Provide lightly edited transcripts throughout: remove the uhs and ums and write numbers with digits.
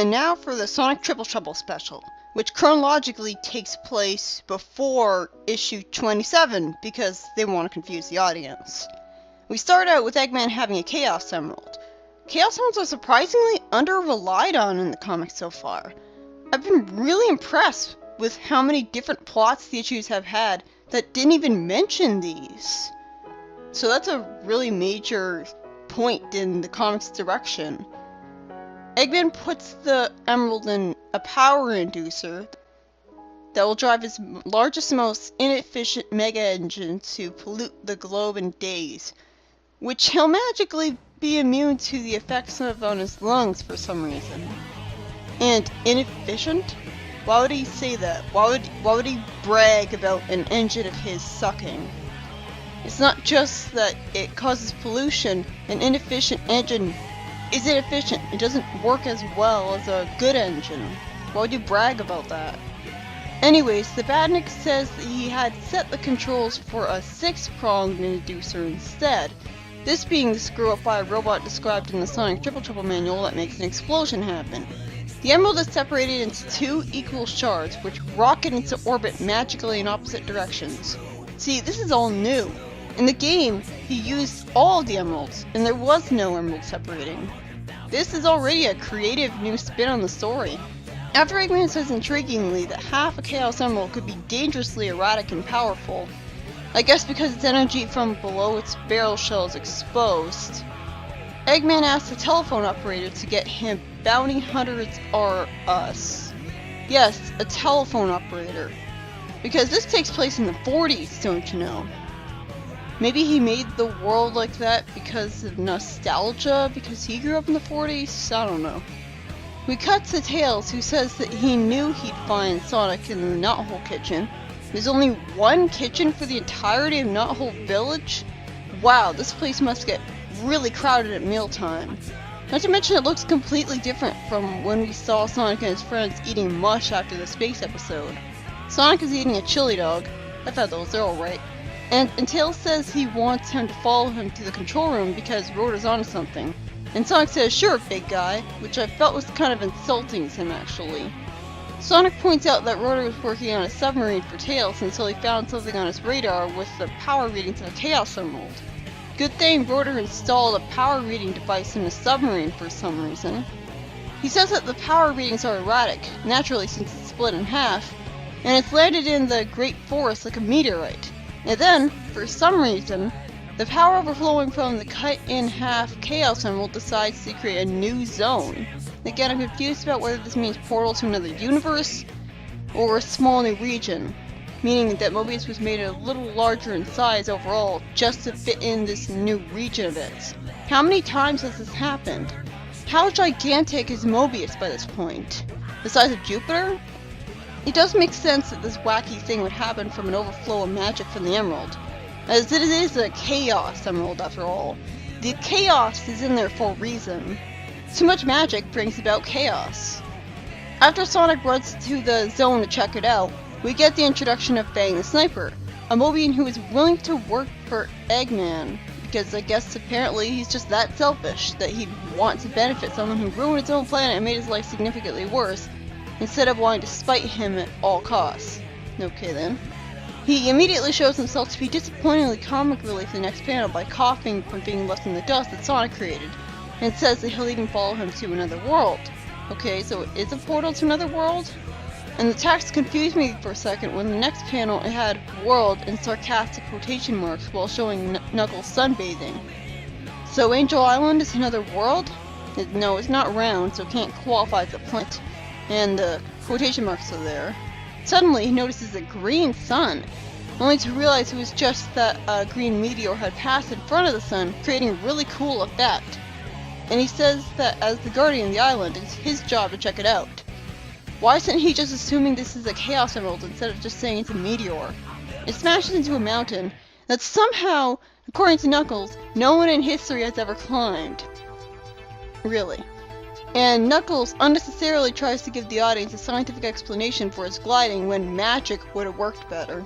And now for the Sonic Triple Trouble special, which chronologically takes place before issue 27 because they want to confuse the audience. We start out with Eggman having a Chaos Emerald. Chaos Emeralds are surprisingly under-relied on in the comics so far. I've been really impressed with how many different plots the issues have had that didn't even mention these. So that's a really major point in the comics direction. Eggman puts the emerald in a power inducer that will drive his largest and most inefficient mega engine to pollute the globe in days, which he'll magically be immune to the effects of on his lungs for some reason. And inefficient? Why would he say that? Why would he brag about an engine of his sucking? It's not just that it causes pollution. An inefficient engine is inefficient. It doesn't work as well as a good engine. Why would you brag about that? Anyways, the Badnik says that he had set the controls for a 6-pronged inducer instead. This being the screw up by a robot described in the Sonic Triple Trouble manual that makes an explosion happen. The emerald is separated into 2 equal shards, which rocket into orbit magically in opposite directions. See, this is all new. In the game, he used all of the emeralds, and there was no emerald separating. This is already a creative new spin on the story. After Eggman says intriguingly that half a Chaos Emerald could be dangerously erratic and powerful, I guess because its energy from below its barrel shell is exposed, Eggman asks the telephone operator to get him bounty hunters or us. Yes, a telephone operator. Because this takes place in the 40s, don't you know? Maybe he made the world like that because of nostalgia, because he grew up in the 40s? I don't know. We cut to Tails, who says that he knew he'd find Sonic in the Knothole kitchen. There's only one kitchen for the entirety of Knothole Village? Wow, this place must get really crowded at mealtime. Not to mention it looks completely different from when we saw Sonic and his friends eating mush after the space episode. Sonic is eating a chili dog. I've had those, they're alright. And Tails says he wants him to follow him to the control room because Rotor's onto something. And Sonic says, "Sure, big guy," which I felt was kind of insulting to him actually. Sonic points out that Rotor was working on a submarine for Tails until he found something on his radar with the power readings of a Chaos Emerald. Good thing Rotor installed a power reading device in the submarine for some reason. He says that the power readings are erratic, naturally since it's split in half, and it's landed in the Great Forest like a meteorite. And then, for some reason, the power overflowing from the cut-in-half Chaos Emerald decides to create a new zone. Again, I'm confused about whether this means portal to another universe, or a small new region, meaning that Mobius was made a little larger in size overall just to fit in this new region of it. How many times has this happened? How gigantic is Mobius by this point? The size of Jupiter? It does make sense that this wacky thing would happen from an overflow of magic from the emerald, as it is a Chaos Emerald after all. The chaos is in there for a reason. Too much magic brings about chaos. After Sonic runs to the zone to check it out, we get the introduction of Fang the Sniper, a Mobian who is willing to work for Eggman, because I guess apparently he's just that selfish that he'd want to benefit someone who ruined his own planet and made his life significantly worse, instead of wanting to spite him at all costs. Okay then. He immediately shows himself to be disappointingly comic relief in the next panel by coughing from being left in the dust that Sonic created, and says that he'll even follow him to another world. Okay, so it is a portal to another world? And the text confused me for a second when the next panel it had world in sarcastic quotation marks while showing Knuckles sunbathing. So Angel Island is another world? No, it's not round, so it can't qualify as a planet. And the quotation marks are there. Suddenly he notices a green sun, only to realize it was just that a green meteor had passed in front of the sun, creating a really cool effect. And he says that as the guardian of the island, it's his job to check it out. Why isn't he just assuming this is a Chaos Emerald instead of just saying it's a meteor? It smashes into a mountain that somehow, according to Knuckles, no one in history has ever climbed. Really. And Knuckles unnecessarily tries to give the audience a scientific explanation for his gliding when magic would have worked better.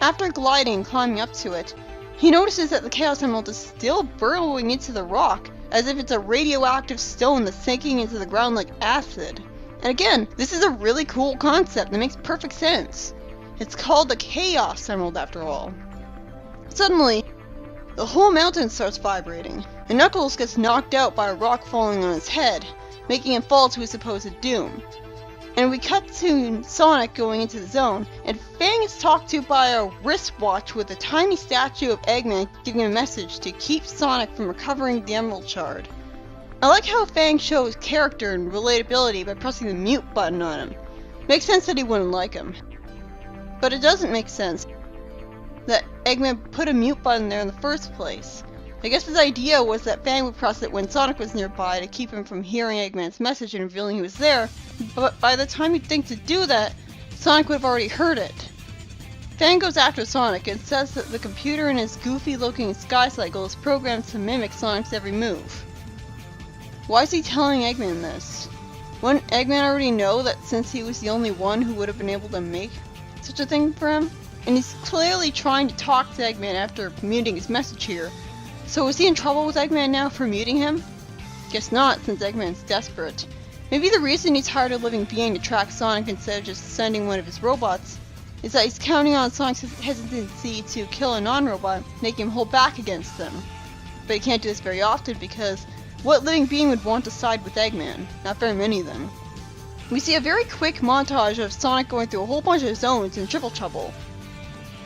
After gliding and climbing up to it, he notices that the Chaos Emerald is still burrowing into the rock, as if it's a radioactive stone that's sinking into the ground like acid. And again, this is a really cool concept that makes perfect sense. It's called the Chaos Emerald after all. Suddenly, the whole mountain starts vibrating, and Knuckles gets knocked out by a rock falling on his head, making him fall to his supposed doom. And we cut to Sonic going into the zone, and Fang is talked to by a wristwatch with a tiny statue of Eggman giving a message to keep Sonic from recovering the Emerald Shard. I like how Fang shows character and relatability by pressing the mute button on him. Makes sense that he wouldn't like him. But it doesn't make sense that Eggman put a mute button there in the first place. I guess his idea was that Fang would press it when Sonic was nearby to keep him from hearing Eggman's message and revealing he was there, but by the time he'd think to do that, Sonic would have already heard it. Fang goes after Sonic and says that the computer in his goofy-looking sky cycle is programmed to mimic Sonic's every move. Why is he telling Eggman this? Wouldn't Eggman already know that since he was the only one who would have been able to make such a thing for him? And he's clearly trying to talk to Eggman after muting his message here. So is he in trouble with Eggman now for muting him? Guess not, since Eggman's desperate. Maybe the reason he's hired a living being to track Sonic instead of just sending one of his robots is that he's counting on Sonic's hesitancy to kill a non-robot, making him hold back against them. But he can't do this very often because what living being would want to side with Eggman? Not very many of them. We see a very quick montage of Sonic going through a whole bunch of zones in Triple Trouble,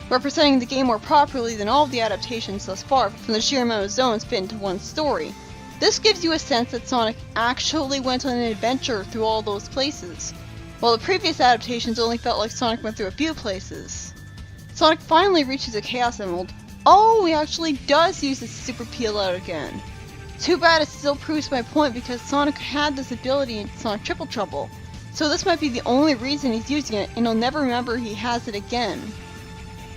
representing the game more properly than all of the adaptations thus far from the sheer amount of zones fit into one story. This gives you a sense that Sonic actually went on an adventure through all those places, while the previous adaptations only felt like Sonic went through a few places. Sonic finally reaches a Chaos Emerald. Oh, he actually does use his Super Peel out again. Too bad it still proves my point because Sonic had this ability in Sonic Triple Trouble, so this might be the only reason he's using it and he'll never remember he has it again.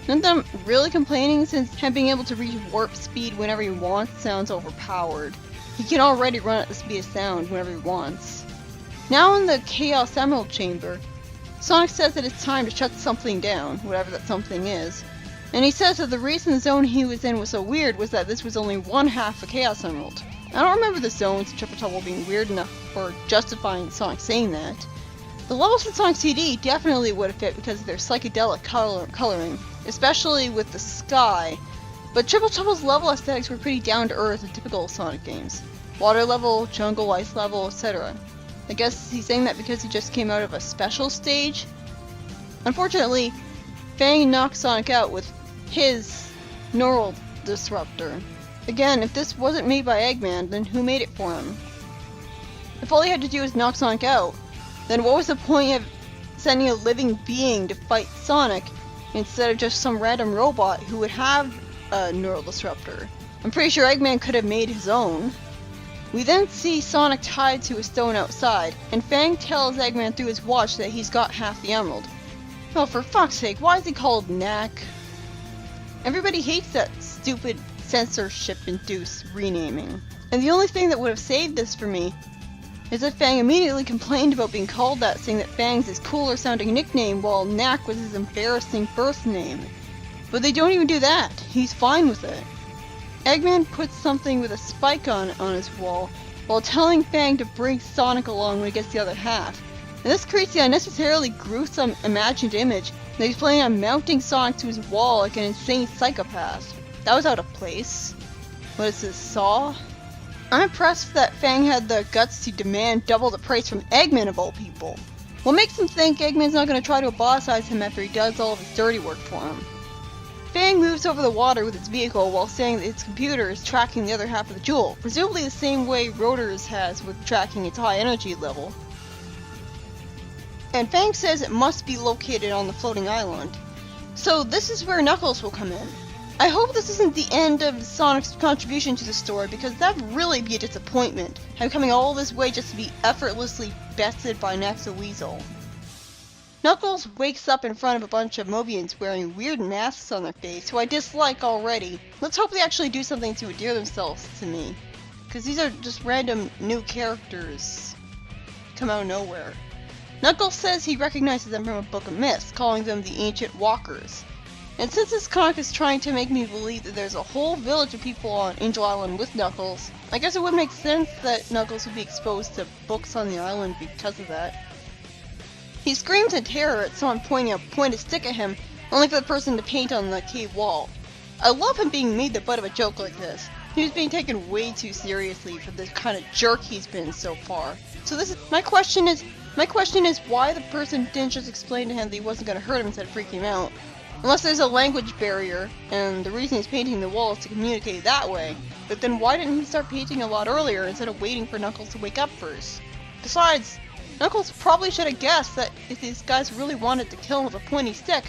None of them really complaining since him being able to reach warp speed whenever he wants sounds overpowered. He can already run at the speed of sound whenever he wants. Now in the Chaos Emerald Chamber, Sonic says that it's time to shut something down, whatever that something is. And he says that the reason the zone he was in was so weird was that this was only one half a Chaos Emerald. I don't remember the zones in Triple Trouble being weird enough for justifying Sonic saying that. The levels in Sonic CD definitely would have fit because of their psychedelic coloring, especially with the sky, but Triple Trouble's level aesthetics were pretty down to earth in typical Sonic games. Water level, jungle, ice level, etc. I guess he's saying that because he just came out of a special stage? Unfortunately, Fang knocks Sonic out with his Neural Disruptor. Again, if this wasn't made by Eggman, then who made it for him? If all he had to do was knock Sonic out, then what was the point of sending a living being to fight Sonic instead of just some random robot who would have a Neural Disruptor? I'm pretty sure Eggman could have made his own. We then see Sonic tied to a stone outside, and Fang tells Eggman through his watch that he's got half the emerald. Oh, for fuck's sake, why is he called Knack? Everybody hates that stupid censorship-induced renaming. And the only thing that would have saved this for me is that Fang immediately complained about being called that, saying that Fang's his cooler sounding nickname while Knack was his embarrassing birth name. But they don't even do that. He's fine with it. Eggman puts something with a spike on his wall while telling Fang to bring Sonic along when he gets the other half. And this creates the unnecessarily gruesome imagined image that he's planning on mounting Sonic to his wall like an insane psychopath. That was out of place. What is this, Saw? I'm impressed that Fang had the guts to demand double the price from Eggman of all people. What makes him think Eggman's not going to try to boss-size him after he does all of his dirty work for him? Fang moves over the water with its vehicle while saying that its computer is tracking the other half of the jewel, presumably the same way Rotors has with tracking its high energy level. And Fang says it must be located on the floating island. So this is where Knuckles will come in. I hope this isn't the end of Sonic's contribution to the story because that'd really be a disappointment, him coming all this way just to be effortlessly bested by Naxa Weasel. Knuckles wakes up in front of a bunch of Mobians wearing weird masks on their face, who I dislike already. Let's hope they actually do something to endear themselves to me, because these are just random new characters come out of nowhere. Knuckles says he recognizes them from a book of myths, calling them the Ancient Walkers. And since this comic is trying to make me believe that there's a whole village of people on Angel Island with Knuckles, I guess it would make sense that Knuckles would be exposed to books on the island because of that. He screams in terror at someone pointing a pointed stick at him, only for the person to paint on the cave wall. I love him being made the butt of a joke like this. He was being taken way too seriously for the kind of jerk he's been so far. So my question is why the person didn't just explain to him that he wasn't going to hurt him instead of freaking him out. Unless there's a language barrier, and the reason he's painting the wall is to communicate that way. But then why didn't he start painting a lot earlier instead of waiting for Knuckles to wake up first? Besides, Knuckles probably should have guessed that if these guys really wanted to kill him with a pointy stick,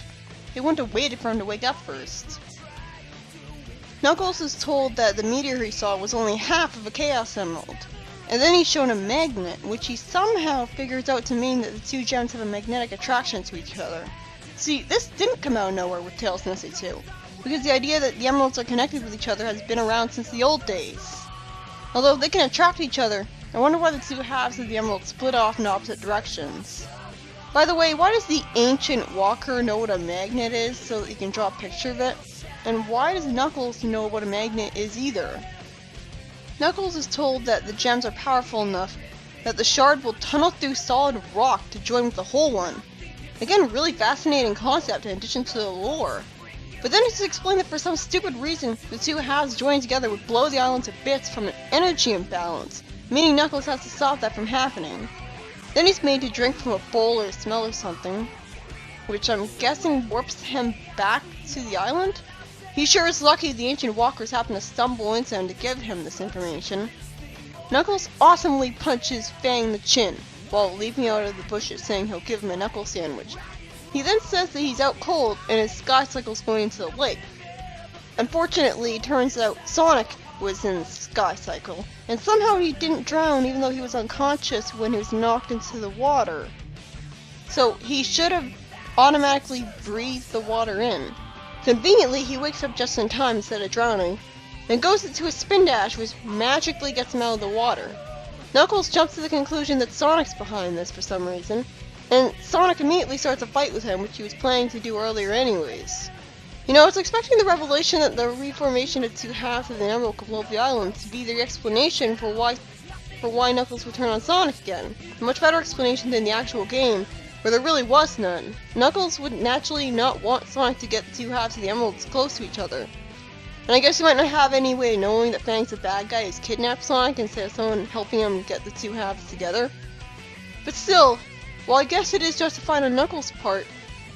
they wouldn't have waited for him to wake up first. Knuckles is told that the meteor he saw was only half of a Chaos Emerald. And then he's shown a magnet, which he somehow figures out to mean that the two gems have a magnetic attraction to each other. See, this didn't come out of nowhere with Tails and SE2, because the idea that the emeralds are connected with each other has been around since the old days. Although they can attract each other, I wonder why the two halves of the emerald split off in opposite directions. By the way, why does the ancient Walker know what a magnet is so that he can draw a picture of it? And why does Knuckles know what a magnet is either? Knuckles is told that the gems are powerful enough that the shard will tunnel through solid rock to join with the whole one. Again, really fascinating concept in addition to the lore. But then it's explained that for some stupid reason, the two halves joining together would blow the island to bits from an energy imbalance, meaning Knuckles has to stop that from happening. Then he's made to drink from a bowl or smell or something, which I'm guessing warps him back to the island? He sure is lucky the ancient walkers happened to stumble into him to give him this information. Knuckles awesomely punches Fang in the chin, while leaping out of the bushes saying he'll give him a knuckle sandwich. He then says that he's out cold and his sky cycle's going into the lake. Unfortunately, it turns out Sonic was in the sky cycle, and somehow he didn't drown even though he was unconscious when he was knocked into the water. So he should have automatically breathed the water in. Conveniently, he wakes up just in time instead of drowning, and goes into a spin dash which magically gets him out of the water. Knuckles jumps to the conclusion that Sonic's behind this for some reason, and Sonic immediately starts a fight with him, which he was planning to do earlier anyways. You know, I was expecting the revelation that the reformation of two halves of the Emerald could blow up the island to be the explanation for why Knuckles would turn on Sonic again. A much better explanation than the actual game, where there really was none. Knuckles would naturally not want Sonic to get the two halves of the Emeralds close to each other. And I guess he might not have any way of knowing that Fang's a bad guy who's kidnapped Sonic instead of someone helping him get the two halves together. But still, while I guess it is justified on Knuckles' part,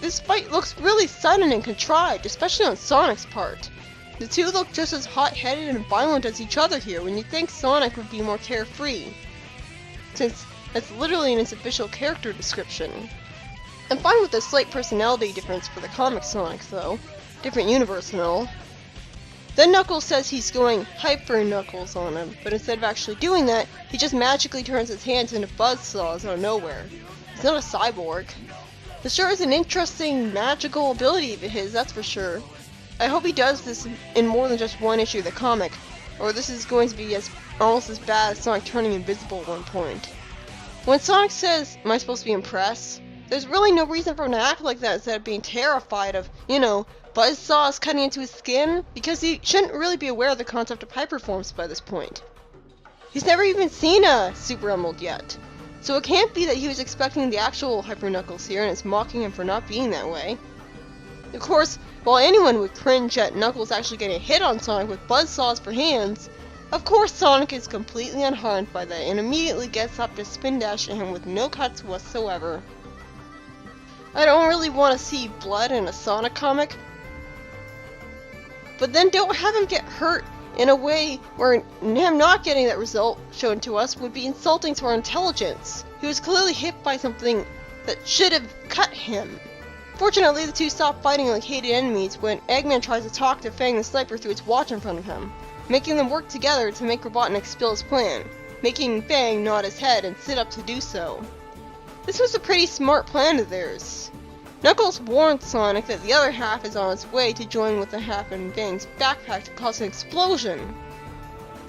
this fight looks really sudden and contrived, especially on Sonic's part. The two look just as hot-headed and violent as each other here when you think Sonic would be more carefree, since that's literally in his official character description. I'm fine with the slight personality difference for the comic Sonic though, different universe and all. Then Knuckles says he's going Hyper Knuckles on him, but instead of actually doing that, he just magically turns his hands into buzzsaws out of nowhere. He's not a cyborg. This sure is an interesting magical ability of his, that's for sure. I hope he does this in more than just one issue of the comic, or this is going to be almost as bad as Sonic turning invisible at one point. When Sonic says, "Am I supposed to be impressed?" there's really no reason for him to act like that instead of being terrified of, buzzsaws cutting into his skin, because he shouldn't really be aware of the concept of hyperforms by this point. He's never even seen a Super Emerald yet, so it can't be that he was expecting the actual Hyper Knuckles here and is mocking him for not being that way. Of course, while anyone would cringe at Knuckles actually getting a hit on Sonic with buzzsaws for hands, of course Sonic is completely unharmed by that and immediately gets up to spin dash at him with no cuts whatsoever. I don't really want to see blood in a Sonic comic, but then don't have him get hurt in a way where him not getting that result shown to us would be insulting to our intelligence. He was clearly hit by something that should have cut him. Fortunately, the two stop fighting like hated enemies when Eggman tries to talk to Fang the Sniper through its watch in front of him, making them work together to make Robotnik spill his plan, making Fang nod his head and sit up to do so. This was a pretty smart plan of theirs. Knuckles warns Sonic that the other half is on its way to join with the half in Fang's backpack to cause an explosion.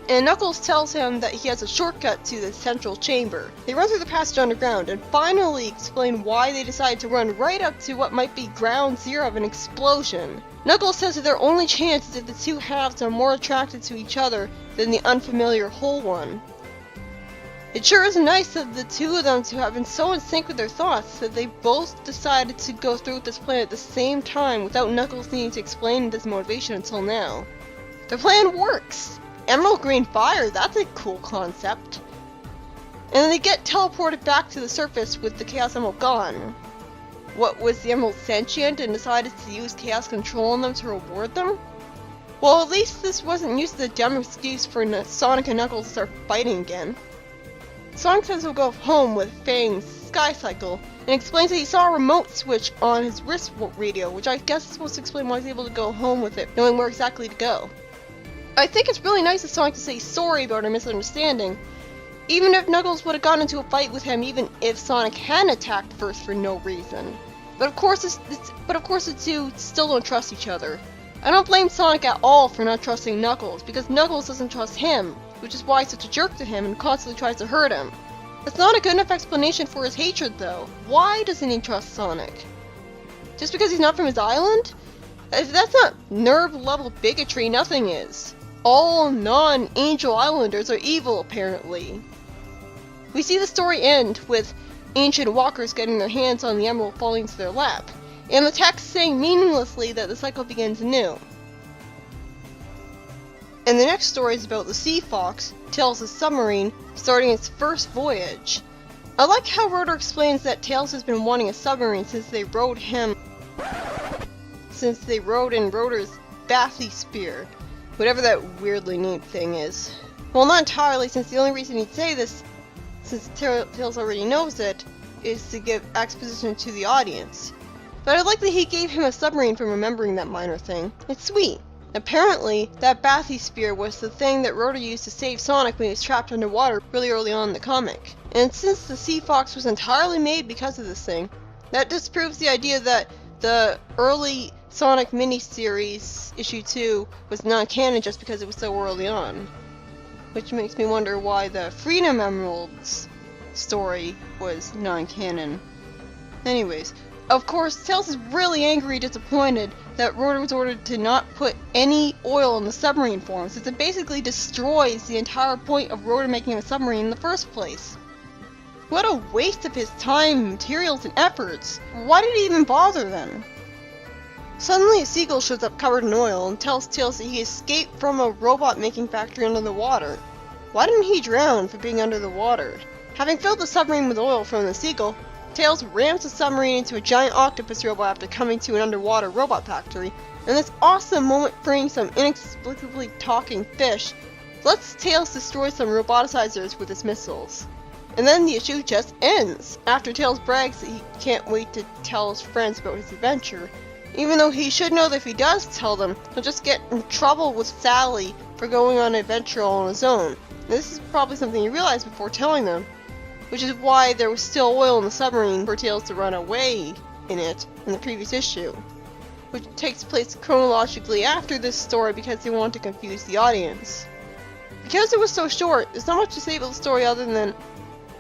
And Knuckles tells him that he has a shortcut to the central chamber. They run through the passage underground and finally explain why they decided to run right up to what might be ground zero of an explosion. Knuckles says that their only chance is if the two halves are more attracted to each other than the unfamiliar whole one. It sure is nice of the two of them to have been so in sync with their thoughts that they both decided to go through with this plan at the same time without Knuckles needing to explain his motivation until now. Their plan works! Emerald green fire, that's a cool concept. And then they get teleported back to the surface with the Chaos Emerald gone. What, was the Emerald sentient and decided to use Chaos Control on them to reward them? Well, at least this wasn't used as a dumb excuse for Sonic and Knuckles to start fighting again. Sonic says he'll go home with Fang's Sky Cycle, and explains that he saw a remote switch on his wrist radio, which I guess is supposed to explain why he's able to go home with it, knowing where exactly to go. I think it's really nice of Sonic to say sorry about our misunderstanding, even if Knuckles would have gotten into a fight with him, even if Sonic hadn't attacked first for no reason. But of course the two still don't trust each other. I don't blame Sonic at all for not trusting Knuckles, because Knuckles doesn't trust him, which is why he's such a jerk to him and constantly tries to hurt him. That's not a good enough explanation for his hatred, though. Why doesn't he trust Sonic? Just because he's not from his island? If that's not nerve-level bigotry, nothing is. All non-Angel Islanders are evil, apparently. We see the story end with ancient walkers getting their hands on the emerald falling to their lap, and the text saying meaninglessly that the cycle begins anew. And the next story is about the Sea Fox, Tails' submarine, starting its first voyage. I like how Rotor explains that Tails has been wanting a submarine since they rode in Rotor's Bathysphere, whatever that weirdly named thing is. Well, not entirely, since the only reason he'd say this, since Tails already knows it, is to give exposition to the audience. But I like that he gave him a submarine for remembering that minor thing. It's sweet. Apparently, that Bathysphere was the thing that Rotor used to save Sonic when he was trapped underwater really early on in the comic. And since the Sea Fox was entirely made because of this thing, that disproves the idea that the early Sonic miniseries, issue 2, was non-canon just because it was so early on. Which makes me wonder why the Freedom Emeralds story was non-canon. Anyways, of course, Tails is really angry and disappointed that Rotor was ordered to not put any oil in the submarine form, since it basically destroys the entire point of Rotor making a submarine in the first place. What a waste of his time, materials, and efforts! Why did he even bother then? Suddenly a seagull shows up covered in oil and tells Tails that he escaped from a robot-making factory under the water. Why didn't he drown for being under the water? Having filled the submarine with oil from the seagull, Tails rams the submarine into a giant octopus robot after coming to an underwater robot factory, and this awesome moment freeing some inexplicably talking fish lets Tails destroy some roboticizers with his missiles. And then the issue just ends, after Tails brags that he can't wait to tell his friends about his adventure, even though he should know that if he does tell them, he'll just get in trouble with Sally for going on an adventure all on his own. And this is probably something he realized before telling them, which is why there was still oil in the submarine for Tails to run away in it in the previous issue, which takes place chronologically after this story because they want to confuse the audience. Because it was so short, there's not much to say about the story other than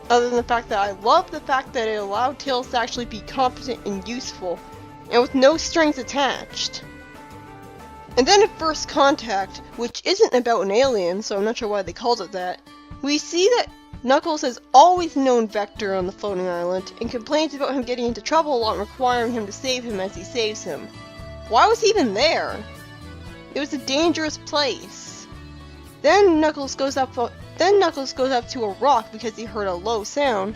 the fact that I love the fact that it allowed Tails to actually be competent and useful, and with no strings attached. And then at First Contact, which isn't about an alien, so I'm not sure why they called it that, we see that Knuckles has always known Vector on the floating island, and complains about him getting into trouble a lot and requiring him to save him as he saves him. Why was he even there? It was a dangerous place. Then Knuckles goes up to a rock because he heard a low sound,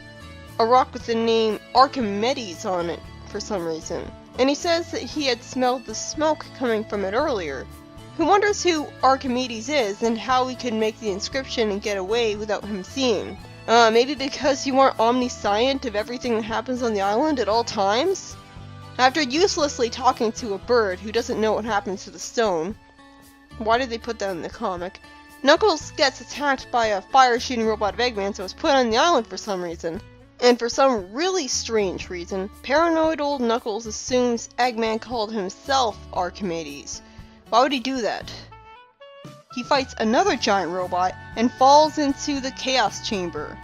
a rock with the name Archimedes on it for some reason, and he says that he had smelled the smoke coming from it earlier. He wonders who Archimedes is and how he could make the inscription and get away without him seeing. Maybe because you aren't omniscient of everything that happens on the island at all times? After uselessly talking to a bird who doesn't know what happens to the stone, why did they put that in the comic? Knuckles gets attacked by a fire-shooting robot of Eggman, so was put on the island for some reason. And for some really strange reason, paranoid old Knuckles assumes Eggman called himself Archimedes. Why would he do that? He fights another giant robot and falls into the Chaos Chamber.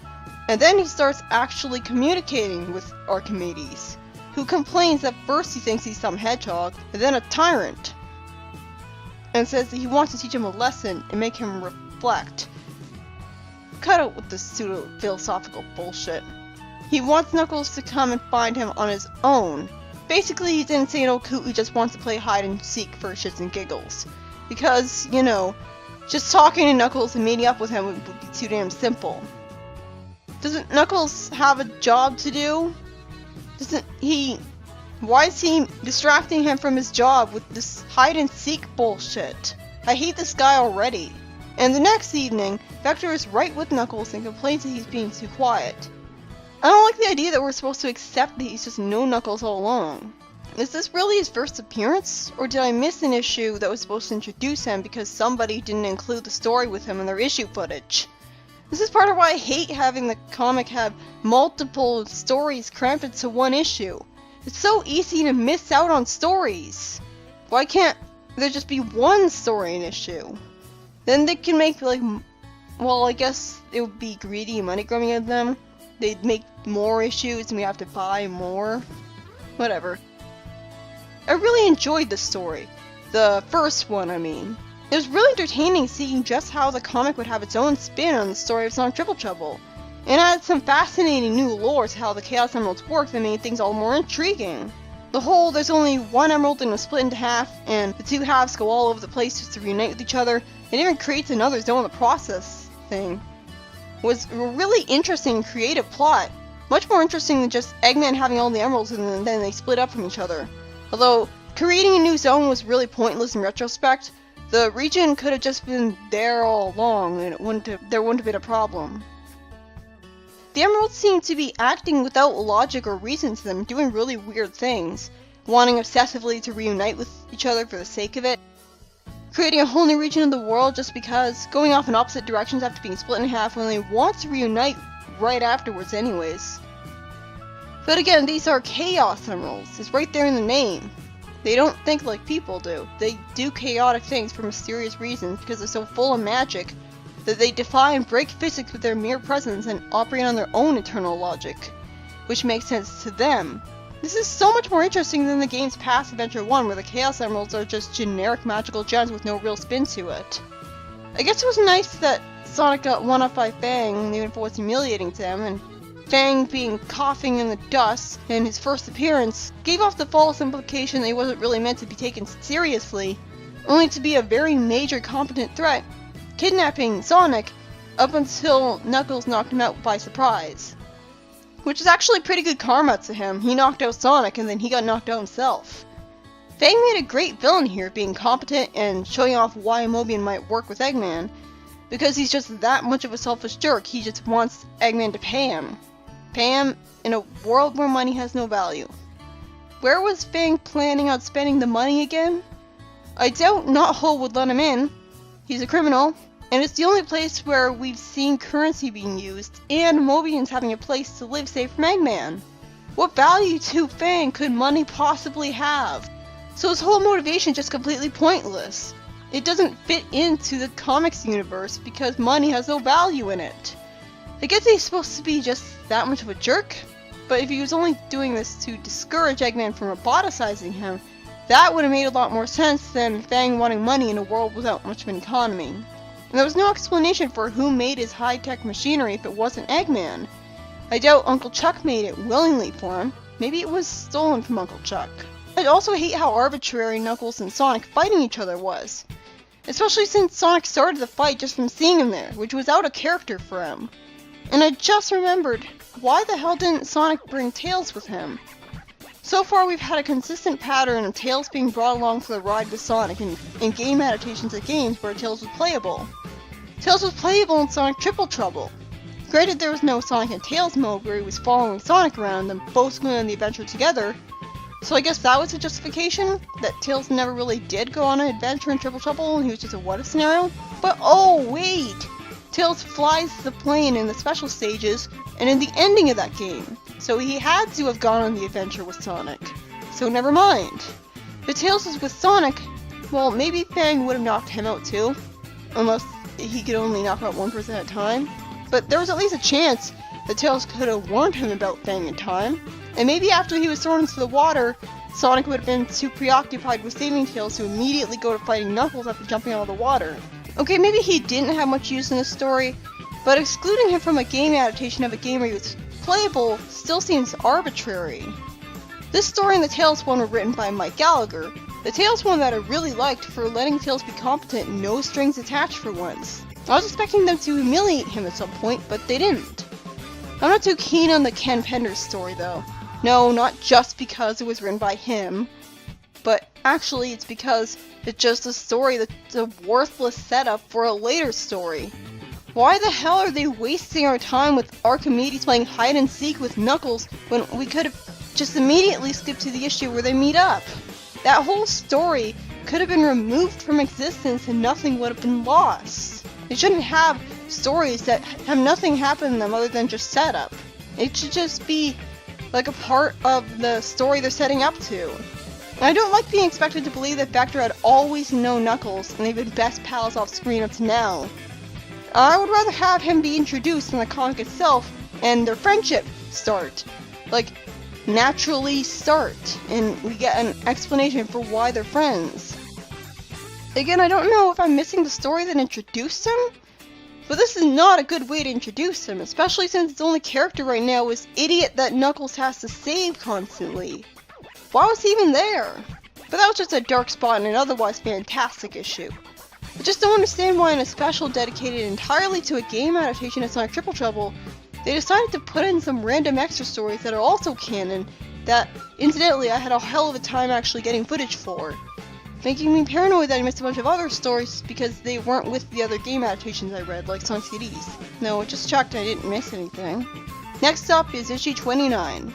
And then he starts actually communicating with Archimedes, who complains that first he thinks he's some hedgehog, and then a tyrant, and says that he wants to teach him a lesson and make him reflect. cut out with this pseudo-philosophical bullshit. He wants Knuckles to come and find him on his own. Basically, he's an insane old coot who just wants to play hide and seek for shits and giggles. Because, you know, just talking to Knuckles and meeting up with him would be too damn simple. Doesn't Knuckles have a job to do? Why is he distracting him from his job with this hide and seek bullshit? I hate this guy already. And the next evening, Vector is right with Knuckles and complains that he's being too quiet. I don't like the idea that we're supposed to accept that he's just known Knuckles all along. Is this really his first appearance? Or did I miss an issue that was supposed to introduce him because somebody didn't include the story with him in their issue footage? This is part of why I hate having the comic have multiple stories cramped into one issue. It's so easy to miss out on stories. Why can't there just be one story an issue? Then they can make, like, well, I guess it would be greedy and money grubbing of them. They'd make more issues and we have to buy more. Whatever. I really enjoyed this story. The first one, I mean. It was really entertaining seeing just how the comic would have its own spin on the story of Sonic Triple Trouble. And it had some fascinating new lore to how the Chaos Emeralds work that made things all more intriguing. The whole there's only one emerald and it's split into half, and the two halves go all over the place just to reunite with each other, and even creates another zone in the process thing, was a really interesting creative plot. Much more interesting than just Eggman having all the emeralds and then they split up from each other. Although, creating a new zone was really pointless in retrospect, the region could have just been there all along and there wouldn't have been a problem. The emeralds seem to be acting without logic or reason to them, doing really weird things, wanting obsessively to reunite with each other for the sake of it, creating a whole new region of the world just because, going off in opposite directions after being split in half when they want to reunite right afterwards anyways. But again, these are Chaos Emeralds, it's right there in the name. They don't think like people do. They do chaotic things for mysterious reasons because they're so full of magic that they defy and break physics with their mere presence and operate on their own eternal logic, which makes sense to them. This is so much more interesting than the game's past Adventure 1 where the Chaos Emeralds are just generic magical gems with no real spin to it. I guess it was nice that Sonic got one up by Fang, even if it was humiliating to him, and Fang being coughing in the dust in his first appearance gave off the false implication that he wasn't really meant to be taken seriously, only to be a very major competent threat, kidnapping Sonic up until Knuckles knocked him out by surprise. Which is actually pretty good karma to him. He knocked out Sonic and then he got knocked out himself. Fang made a great villain here, being competent and showing off why Mobian might work with Eggman. Because he's just that much of a selfish jerk, he just wants Eggman to pay him. Pay him in a world where money has no value. Where was Fang planning on spending the money again? I doubt Knothole would let him in. He's a criminal. And it's the only place where we've seen currency being used, and Mobian's having a place to live safe from Eggman. What value to Fang could money possibly have? So his whole motivation is just completely pointless. It doesn't fit into the comics universe because money has no value in it. I guess he's supposed to be just that much of a jerk, but if he was only doing this to discourage Eggman from roboticizing him, that would have made a lot more sense than Fang wanting money in a world without much of an economy. And there was no explanation for who made his high-tech machinery if it wasn't Eggman. I doubt Uncle Chuck made it willingly for him. Maybe it was stolen from Uncle Chuck. I also hate how arbitrary Knuckles and Sonic fighting each other was. Especially since Sonic started the fight just from seeing him there, which was out of character for him. And I just remembered, why the hell didn't Sonic bring Tails with him? So far we've had a consistent pattern of Tails being brought along for the ride with Sonic in game adaptations of games where Tails was playable. Tails was playable in Sonic Triple Trouble. Granted, there was no Sonic and Tails mode where he was following Sonic around and both going on the adventure together, so I guess that was a justification, that Tails never really did go on an adventure in Triple Trouble and he was just a what-if scenario. But oh wait! Tails flies the plane in the special stages and in the ending of that game, so he had to have gone on the adventure with Sonic. So never mind. If Tails was with Sonic, well, maybe Fang would have knocked him out too, unless he could only knock out one person at a time. But there was at least a chance that Tails could have warned him about Fang in time, and maybe after he was thrown into the water, Sonic would have been too preoccupied with saving Tails to immediately go to fighting Knuckles after jumping out of the water. Okay, maybe he didn't have much use in the story, but excluding him from a game adaptation of a game where he was playable still seems arbitrary. This story and the Tails one were written by Mike Gallagher, the Tails one that I really liked for letting Tails be competent and no strings attached for once. I was expecting them to humiliate him at some point, but they didn't. I'm not too keen on the Ken Penders story though. No, not just because it was written by him, but actually it's because it's just a story that's a worthless setup for a later story. Why the hell are they wasting our time with Archimedes playing hide and seek with Knuckles when we could have just immediately skipped to the issue where they meet up? That whole story could have been removed from existence and nothing would have been lost. They shouldn't have stories that have nothing happen in them other than just setup. It should just be like a part of the story they're setting up to. And I don't like being expected to believe that Vector had always known Knuckles and they've been best pals off screen up to now. I would rather have him be introduced in the comic itself and their friendship start. Like, naturally start, and we get an explanation for why they're friends. Again, I don't know if I'm missing the story that introduced him, but this is not a good way to introduce him, especially since its only character right now is idiot that Knuckles has to save constantly. Why was he even there? But that was just a dark spot in an otherwise fantastic issue. I just don't understand why in a special dedicated entirely to a game adaptation of Sonic Triple Trouble, they decided to put in some random extra stories that are also canon that, incidentally, I had a hell of a time actually getting footage for, making me paranoid that I missed a bunch of other stories because they weren't with the other game adaptations I read, like Sonic CDs. No, I just checked and I didn't miss anything. Next up is issue 29.